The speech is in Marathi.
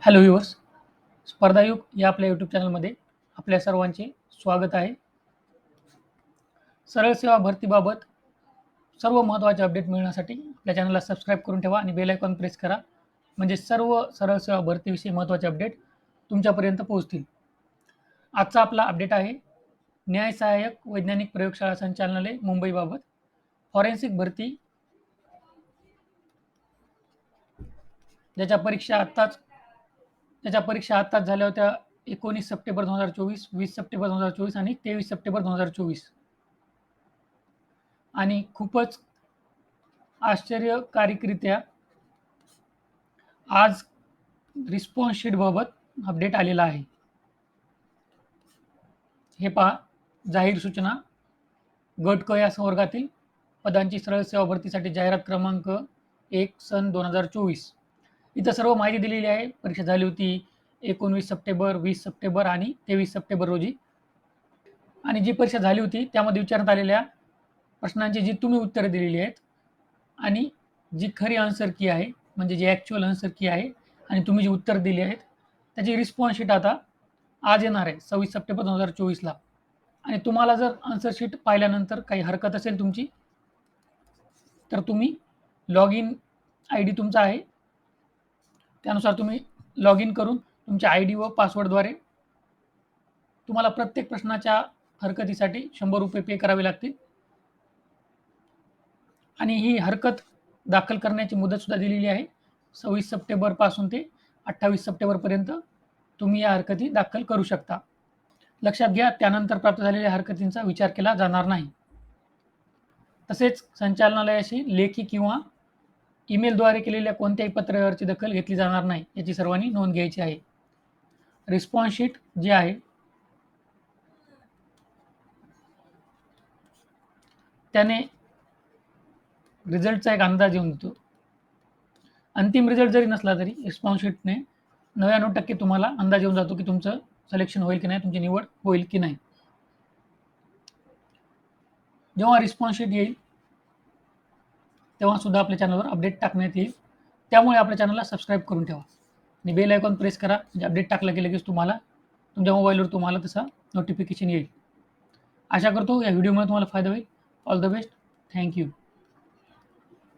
हॅलो व्ह्यूअर्स, स्पर्धायुग या आपल्या यूट्यूब चॅनलमध्ये आपल्या सर्वांचे स्वागत आहे. सरळ सेवा भरतीबाबत सर्व महत्त्वाचे अपडेट मिळण्यासाठी आपल्या चॅनलला सबस्क्राईब करून ठेवा आणि बेल आयकॉन प्रेस करा. म्हणजे सर्व सरळ सेवा भरतीविषयी महत्त्वाचे अपडेट तुमच्यापर्यंत पोहोचतील. आजचा आपला अपडेट आहे न्याय सहाय्यक वैज्ञानिक प्रयोगशाळा संचालनालय मुंबईबाबत. फॉरेन्सिक भरती ज्याच्या परीक्षा आत्ताच झाल्या होत्या 19 सप्टेंबर 2024, 20 सप्टेंबर 2024 आणि 23 सप्टेंबर 2024. आणि खूपच आश्चर्यकारकरित्या आज रिस्पॉन्स शीटबाबत अपडेट आलेला आहे. हे पहा, जाहीर सूचना गट क या संवर्गातील पदांची सरळ सेवा भरतीसाठी जाहिरात क्रमांक 1 सन 2024. इथं सर्व माहिती दिलेली आहे. परीक्षा झाली होती 19 सप्टेंबर, 20 सप्टेंबर आणि 23 सप्टेंबर रोजी. आणि जी परीक्षा झाली होती त्यामध्ये विचारण्यात आलेल्या प्रश्नांची जी तुम्ही उत्तरं दिलेली आहेत आणि जी खरी आन्सर की आहे, म्हणजे जी ॲक्चुअल आन्सर की आहे आणि तुम्ही जी उत्तर दिली आहेत त्याची रिस्पॉन्स शीट आता आज येणार आहे 26 सप्टेंबर 2024ला. आणि तुम्हाला जर आन्सर शीट पाहिल्यानंतर काही हरकत असेल तुमची, तर तुम्ही लॉग इन आय डी तुमचा आहे, त्यानुसार तुम्ही लॉग इन करून तुमच्या आय डी व पासवर्डद्वारे तुम्हाला प्रत्येक प्रश्नाच्या हरकतीसाठी ₹100 पे करावे लागतील. आणि ही हरकत दाखल करण्याची मुदतसुद्धा दिलेली आहे. 26 सप्टेंबरपासून ते 28 सप्टेंबरपर्यंत तुम्ही या हरकती दाखल करू शकता. लक्षात घ्या, त्यानंतर प्राप्त झालेल्या हरकतींचा विचार केला जाणार नाही. तसेच संचालनालयाशी लेखी किंवा ईमेलद्वारे केलेल्या कोणत्याही पत्रावरची दखल घेतली जाणार नाही, याची सर्वांनी नोंद घ्यायची आहे. रिस्पॉन्स शीट जे आहे त्याने रिझल्टचा एक अंदाज येऊन देतो. अंतिम रिझल्ट जरी नसला तरी रिस्पॉन्स शीटने 99% तुम्हाला अंदाज येऊन जातो की तुमचं सिलेक्शन होईल की नाही, तुमची निवड होईल की नाही. जेव्हा रिस्पॉन्स शीट येईल तेव्हा सुद्धा आपल्या चॅनलवर अपडेट टाकण्यात येईल. त्यामुळे आपल्या चॅनलला सबस्क्राईब करून ठेवा आणि बेल आयकॉन प्रेस करा, म्हणजे अपडेट टाकलं की लगेच तुम्हाला तुमच्या मोबाईलवर तुम्हाला तसा नोटिफिकेशन येईल. आशा करतो या व्हिडिओमुळे तुम्हाला फायदा होईल. All the best. Thank you.